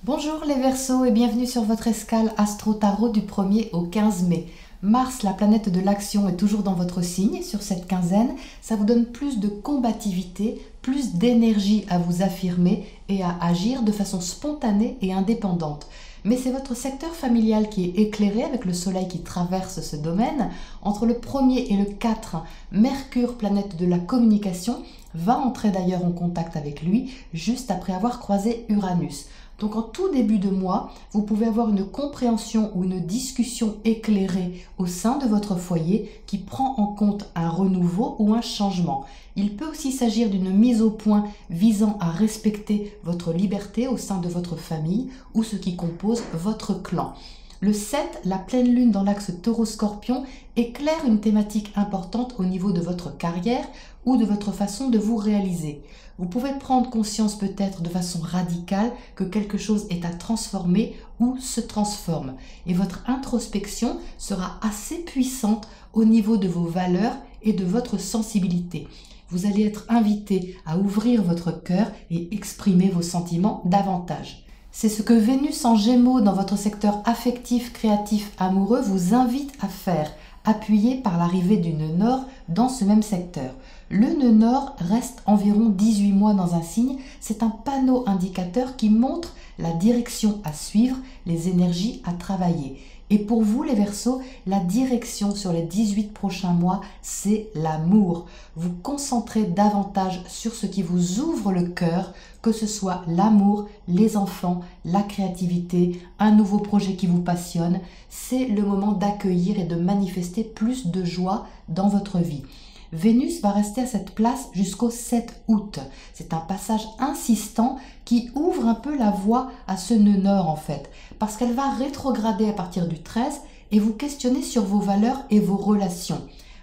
Bonjour les Verseaux et bienvenue sur votre escale Astro Tarot du 1er au 15 mai. Mars, la planète de l'action, est toujours dans votre signe sur cette quinzaine. Ça vous donne plus de combativité, plus d'énergie à vous affirmer et à agir de façon spontanée et indépendante. Mais c'est votre secteur familial qui est éclairé avec le soleil qui traverse ce domaine. Entre le 1er et le 4, Mercure, planète de la communication, va entrer d'ailleurs en contact avec lui juste après avoir croisé Uranus. Donc en tout début de mois, vous pouvez avoir une compréhension ou une discussion éclairée au sein de votre foyer qui prend en compte un renouveau ou un changement. Il peut aussi s'agir d'une mise au point visant à respecter votre liberté au sein de votre famille ou ce qui compose votre clan. Le 7, la pleine lune dans l'axe taureau-scorpion, éclaire une thématique importante au niveau de votre carrière ou de votre façon de vous réaliser. Vous pouvez prendre conscience peut-être de façon radicale que quelque chose est à transformer ou se transforme. Et votre introspection sera assez puissante au niveau de vos valeurs et de votre sensibilité. Vous allez être invité à ouvrir votre cœur et exprimer vos sentiments davantage. C'est ce que Vénus en Gémeaux dans votre secteur affectif, créatif, amoureux vous invite à faire, appuyé par l'arrivée du nœud nord dans ce même secteur. Le nœud nord reste environ 18 mois dans un signe, c'est un panneau indicateur qui montre la direction à suivre, les énergies à travailler. Et pour vous les Verseaux, la direction sur les 18 prochains mois, c'est l'amour. Vous concentrez davantage sur ce qui vous ouvre le cœur, que ce soit l'amour, les enfants, la créativité, un nouveau projet qui vous passionne. C'est le moment d'accueillir et de manifester plus de joie dans votre vie. Vénus va rester à cette place jusqu'au 7 août. C'est un passage insistant qui ouvre un peu la voie à ce nœud nord en fait, parce qu'elle va rétrograder à partir du 13 et vous questionner sur vos valeurs et vos relations.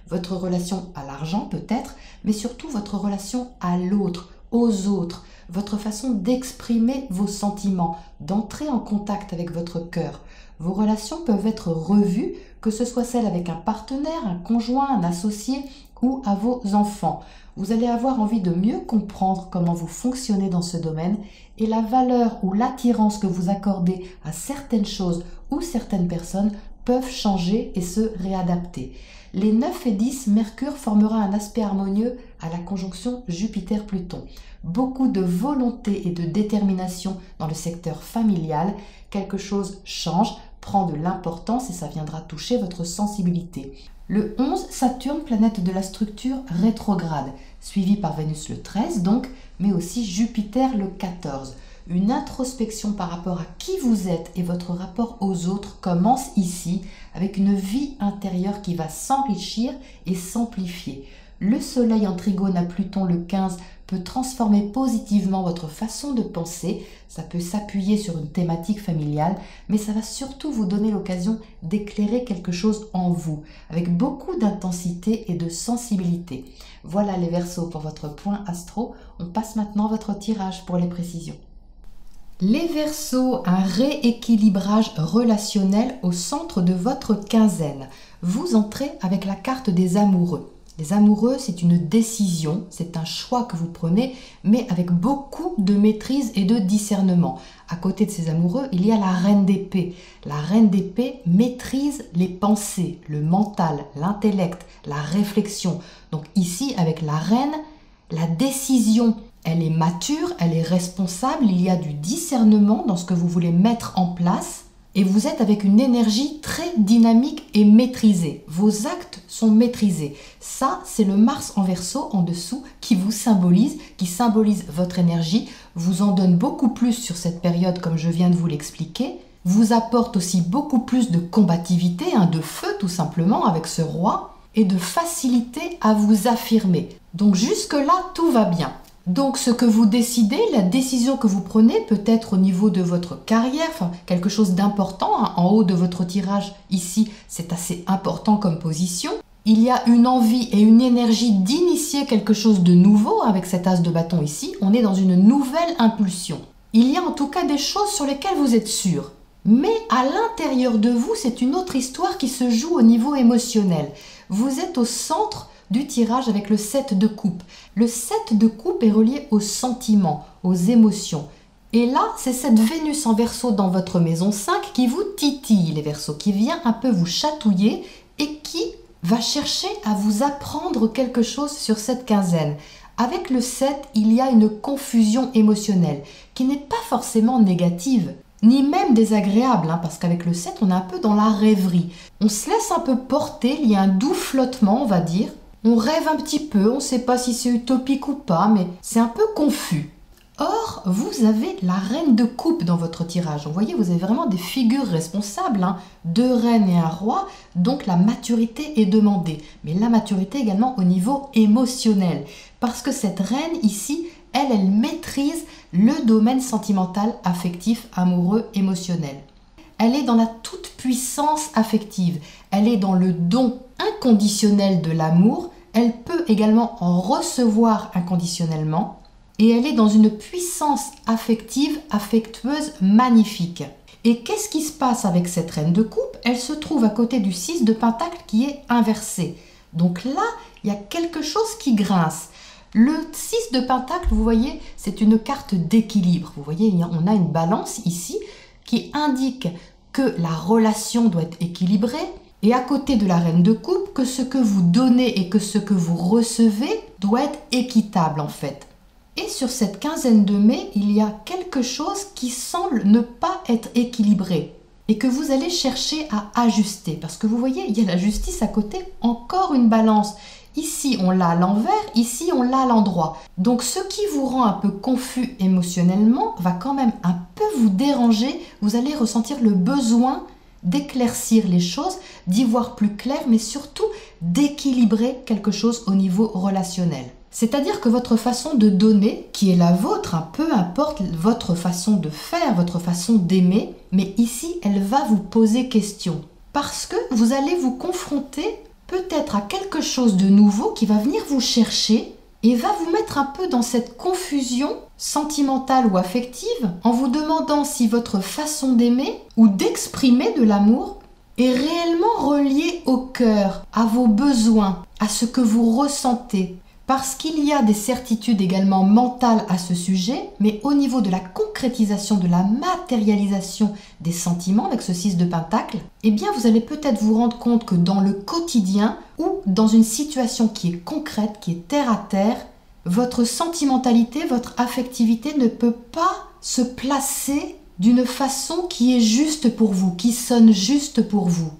Votre relation à l'argent peut-être, mais surtout votre relation à l'autre, aux autres, votre façon d'exprimer vos sentiments, d'entrer en contact avec votre cœur. Vos relations peuvent être revues, que ce soit celles avec un partenaire, un conjoint, un associé ou à vos enfants. Vous allez avoir envie de mieux comprendre comment vous fonctionnez dans ce domaine et la valeur ou l'attirance que vous accordez à certaines choses ou certaines personnes peuvent changer et se réadapter. Les 9 et 10, Mercure formera un aspect harmonieux à la conjonction Jupiter-Pluton. Beaucoup de volonté et de détermination dans le secteur familial. Quelque chose change, prend de l'importance et ça viendra toucher votre sensibilité. Le 11, Saturne, planète de la structure rétrograde, suivi par Vénus le 13 donc, mais aussi Jupiter le 14. Une introspection par rapport à qui vous êtes et votre rapport aux autres commence ici avec une vie intérieure qui va s'enrichir et s'amplifier. Le soleil en trigone à Pluton le 15 peut transformer positivement votre façon de penser, ça peut s'appuyer sur une thématique familiale, mais ça va surtout vous donner l'occasion d'éclairer quelque chose en vous, avec beaucoup d'intensité et de sensibilité. Voilà les Verseaux pour votre point astro, on passe maintenant à votre tirage pour les précisions. Les Verseaux, un rééquilibrage relationnel au centre de votre quinzaine. Vous entrez avec la carte des amoureux. Les amoureux, c'est une décision, c'est un choix que vous prenez, mais avec beaucoup de maîtrise et de discernement. À côté de ces amoureux, il y a la reine d'épée. La reine d'épée maîtrise les pensées, le mental, l'intellect, la réflexion. Donc ici, avec la reine, la décision, elle est mature, elle est responsable, il y a du discernement dans ce que vous voulez mettre en place. Et vous êtes avec une énergie très dynamique et maîtrisée. Vos actes sont maîtrisés. Ça, c'est le Mars en Verseau en dessous qui vous symbolise, qui symbolise votre énergie, vous en donne beaucoup plus sur cette période comme je viens de vous l'expliquer, vous apporte aussi beaucoup plus de combativité, de feu tout simplement avec ce roi, et de facilité à vous affirmer. Donc jusque-là, tout va bien. Donc ce que vous décidez, la décision que vous prenez peut être au niveau de votre carrière, enfin quelque chose d'important, en haut de votre tirage ici, c'est assez important comme position. Il y a une envie et une énergie d'initier quelque chose de nouveau avec cet as de bâton ici, on est dans une nouvelle impulsion. Il y a en tout cas des choses sur lesquelles vous êtes sûr. Mais à l'intérieur de vous, c'est une autre histoire qui se joue au niveau émotionnel. Vous êtes au centre du tirage avec le 7 de coupe. Le 7 de coupe est relié aux sentiments, aux émotions. Et là, c'est cette Vénus en Verseau dans votre maison 5 qui vous titille, les Verseaux, qui vient un peu vous chatouiller et qui va chercher à vous apprendre quelque chose sur cette quinzaine. Avec le 7, il y a une confusion émotionnelle qui n'est pas forcément négative, ni même désagréable, parce qu'avec le 7, on est un peu dans la rêverie. On se laisse un peu porter, il y a un doux flottement, on va dire. On rêve un petit peu, on ne sait pas si c'est utopique ou pas, mais c'est un peu confus. Or, vous avez la reine de coupe dans votre tirage. Vous voyez, vous avez vraiment des figures responsables, 2 reines et un roi, donc la maturité est demandée. Mais la maturité également au niveau émotionnel. Parce que cette reine ici, elle maîtrise le domaine sentimental, affectif, amoureux, émotionnel. Elle est dans la toute-puissance affective. Elle est dans le don inconditionnel de l'amour. Elle peut également en recevoir inconditionnellement. Et elle est dans une puissance affective, affectueuse, magnifique. Et qu'est-ce qui se passe avec cette reine de coupe? Elle se trouve à côté du 6 de pentacle qui est inversé. Donc là, il y a quelque chose qui grince. Le 6 de pentacle, vous voyez, c'est une carte d'équilibre. Vous voyez, on a une balance ici qui indique que la relation doit être équilibrée. Et à côté de la reine de coupe, que ce que vous donnez et que ce que vous recevez doit être équitable en fait. Et sur cette quinzaine de mai, il y a quelque chose qui semble ne pas être équilibré et que vous allez chercher à ajuster. Parce que vous voyez, il y a la justice à côté, encore une balance. Ici, on l'a à l'envers, ici, on l'a à l'endroit. Donc, ce qui vous rend un peu confus émotionnellement va quand même un peu vous déranger. Vous allez ressentir le besoin d'éclaircir les choses, d'y voir plus clair, mais surtout d'équilibrer quelque chose au niveau relationnel. C'est-à-dire que votre façon de donner, qui est la vôtre, peu importe votre façon de faire, votre façon d'aimer, mais ici, elle va vous poser question. Parce que vous allez vous confronter peut-être à quelque chose de nouveau qui va venir vous chercher et va vous mettre un peu dans cette confusion sentimentale ou affective en vous demandant si votre façon d'aimer ou d'exprimer de l'amour est réellement reliée au cœur, à vos besoins, à ce que vous ressentez. Parce qu'il y a des certitudes également mentales à ce sujet, mais au niveau de la concrétisation, de la matérialisation des sentiments avec ce 6 de pentacle, eh bien vous allez peut-être vous rendre compte que dans le quotidien ou dans une situation qui est concrète, qui est terre à terre, votre sentimentalité, votre affectivité ne peut pas se placer d'une façon qui est juste pour vous, qui sonne juste pour vous.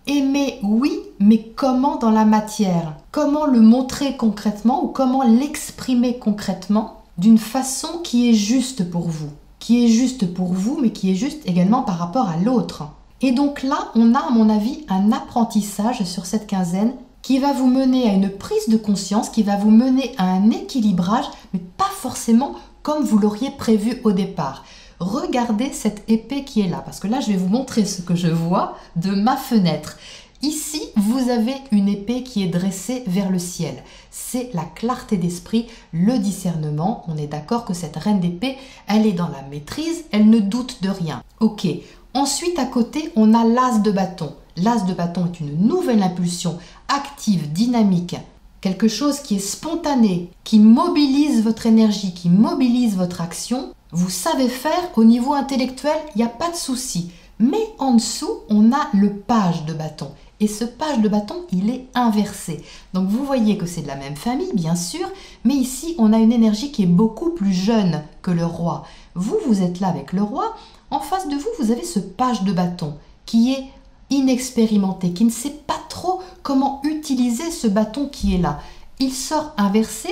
Aimer, oui, mais comment dans la matière? Comment le montrer concrètement ou comment l'exprimer concrètement d'une façon qui est juste pour vous? Qui est juste pour vous, mais qui est juste également par rapport à l'autre. Et donc là, on a, à mon avis, un apprentissage sur cette quinzaine qui va vous mener à une prise de conscience, qui va vous mener à un équilibrage, mais pas forcément comme vous l'auriez prévu au départ. Regardez cette épée qui est là, parce que là, je vais vous montrer ce que je vois de ma fenêtre. Ici, vous avez une épée qui est dressée vers le ciel. C'est la clarté d'esprit, le discernement. On est d'accord que cette reine d'épée, elle est dans la maîtrise, elle ne doute de rien. Ok. Ensuite, à côté, on a l'as de bâton. L'as de bâton est une nouvelle impulsion active, dynamique. Quelque chose qui est spontané, qui mobilise votre énergie, qui mobilise votre action. Vous savez faire au niveau intellectuel, il n'y a pas de souci. Mais en dessous, on a le page de bâton. Et ce page de bâton, il est inversé. Donc vous voyez que c'est de la même famille, bien sûr, mais ici, on a une énergie qui est beaucoup plus jeune que le roi. Vous êtes là avec le roi. En face de vous, vous avez ce page de bâton qui est inexpérimenté, qui ne sait pas trop comment utiliser ce bâton qui est là. Il sort inversé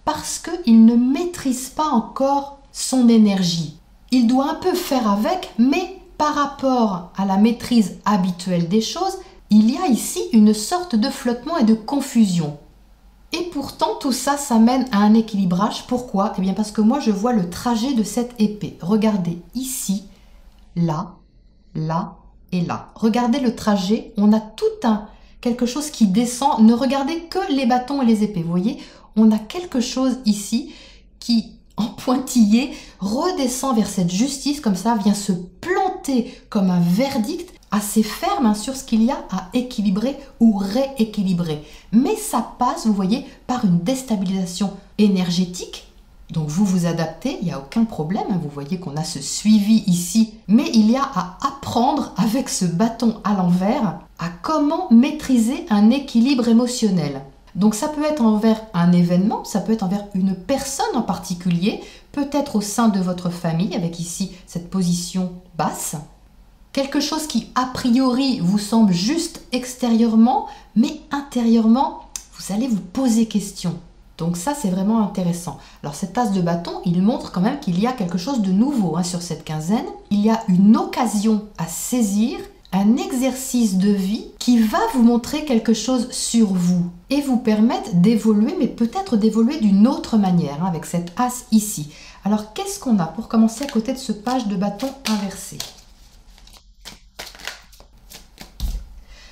parce qu'il ne maîtrise pas encore son énergie. Il doit un peu faire avec, mais par rapport à la maîtrise habituelle des choses, il y a ici une sorte de flottement et de confusion. Et pourtant, tout ça, ça mène à un équilibrage. Pourquoi? Eh bien parce que moi, je vois le trajet de cette épée. Regardez, ici, là, là et là. Regardez le trajet, on a quelque chose qui descend. Ne regardez que les bâtons et les épées. Vous voyez, on a quelque chose ici qui, en pointillé, redescend vers cette justice, comme ça, vient se planter comme un verdict assez ferme sur ce qu'il y a à équilibrer ou rééquilibrer. Mais ça passe, vous voyez, par une déstabilisation énergétique Donc vous vous adaptez, il n'y a aucun problème, hein. Vous voyez qu'on a ce suivi ici. Mais il y a à apprendre avec ce bâton à l'envers à comment maîtriser un équilibre émotionnel. Donc ça peut être envers un événement, ça peut être envers une personne en particulier, peut-être au sein de votre famille, avec ici cette position basse. Quelque chose qui a priori vous semble juste extérieurement, mais intérieurement, vous allez vous poser question. Donc ça, c'est vraiment intéressant. Alors cette as de bâton, il montre quand même qu'il y a quelque chose de nouveau hein, sur cette quinzaine. Il y a une occasion à saisir, un exercice de vie qui va vous montrer quelque chose sur vous et vous permettre d'évoluer, mais peut-être d'évoluer d'une autre manière hein, avec cette as ici. Alors qu'est-ce qu'on a pour commencer à côté de ce page de bâton inversé?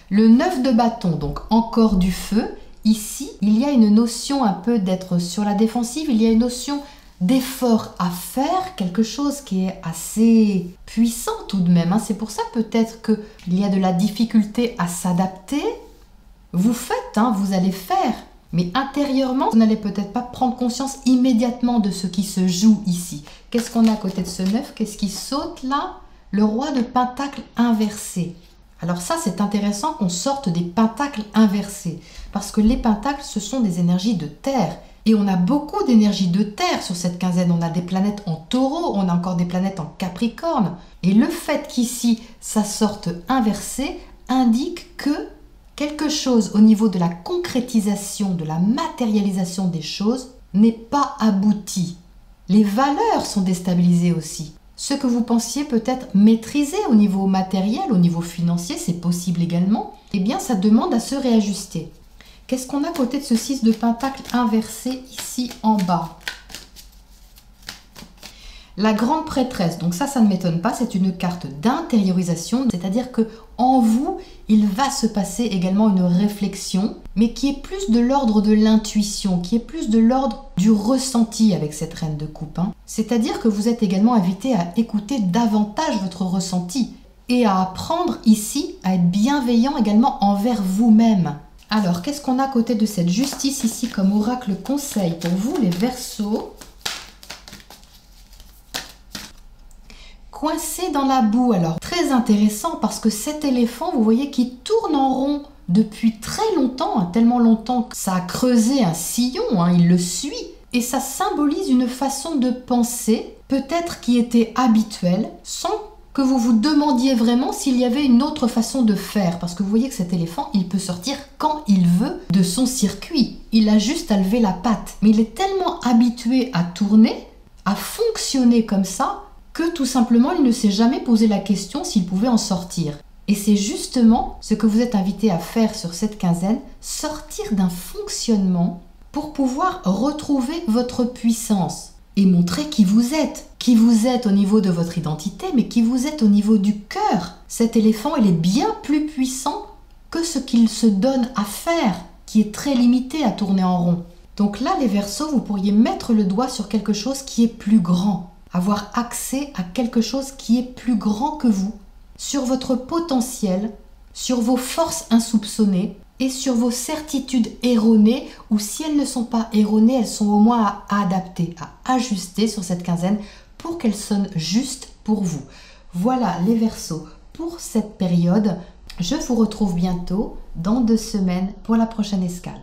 Le 9 de bâton, donc encore du feu. Ici, il y a une notion un peu d'être sur la défensive, il y a une notion d'effort à faire, quelque chose qui est assez puissant tout de même. Hein. C'est pour ça peut-être qu'il y a de la difficulté à s'adapter. Vous faites, hein, vous allez faire, mais intérieurement, vous n'allez peut-être pas prendre conscience immédiatement de ce qui se joue ici. Qu'est-ce qu'on a à côté de ce 9? Qu'est-ce qui saute là? Le roi de pentacle inversé. Alors ça, c'est intéressant qu'on sorte des pentacles inversés, parce que les pentacles, ce sont des énergies de terre. Et on a beaucoup d'énergie de terre sur cette quinzaine. On a des planètes en taureau, on a encore des planètes en capricorne. Et le fait qu'ici, ça sorte inversé, indique que quelque chose au niveau de la concrétisation, de la matérialisation des choses, n'est pas abouti. Les valeurs sont déstabilisées aussi. Ce que vous pensiez peut-être maîtriser au niveau matériel, au niveau financier, c'est possible également, eh bien ça demande à se réajuster. Qu'est-ce qu'on a à côté de ce 6 de pentacle inversé ici en bas? La grande prêtresse, donc ça ne m'étonne pas, c'est une carte d'intériorisation, c'est-à-dire que en vous, il va se passer également une réflexion, mais qui est plus de l'ordre de l'intuition, qui est plus de l'ordre du ressenti avec cette reine de coupe. Hein. C'est-à-dire que vous êtes également invité à écouter davantage votre ressenti et à apprendre ici à être bienveillant également envers vous-même. Alors, qu'est-ce qu'on a à côté de cette justice ici comme oracle conseil pour vous, les Verseaux? Coincé dans la boue. Alors, très intéressant parce que cet éléphant, vous voyez, qui tourne en rond depuis très longtemps, hein, tellement longtemps que ça a creusé un sillon, hein, il le suit. Et ça symbolise une façon de penser, peut-être qui était habituelle, sans que vous vous demandiez vraiment s'il y avait une autre façon de faire. Parce que vous voyez que cet éléphant, il peut sortir quand il veut de son circuit. Il a juste à lever la patte. Mais il est tellement habitué à tourner, à fonctionner comme ça, que tout simplement, il ne s'est jamais posé la question s'il pouvait en sortir. Et c'est justement ce que vous êtes invité à faire sur cette quinzaine, sortir d'un fonctionnement pour pouvoir retrouver votre puissance et montrer qui vous êtes au niveau de votre identité, mais qui vous êtes au niveau du cœur. Cet éléphant, il est bien plus puissant que ce qu'il se donne à faire, qui est très limité à tourner en rond. Donc là, les Verseaux, vous pourriez mettre le doigt sur quelque chose qui est plus grand. Avoir accès à quelque chose qui est plus grand que vous, sur votre potentiel, sur vos forces insoupçonnées et sur vos certitudes erronées, ou si elles ne sont pas erronées, elles sont au moins à adapter, à ajuster sur cette quinzaine pour qu'elles sonnent justes pour vous. Voilà les Verseaux pour cette période. Je vous retrouve bientôt dans 2 semaines pour la prochaine escale.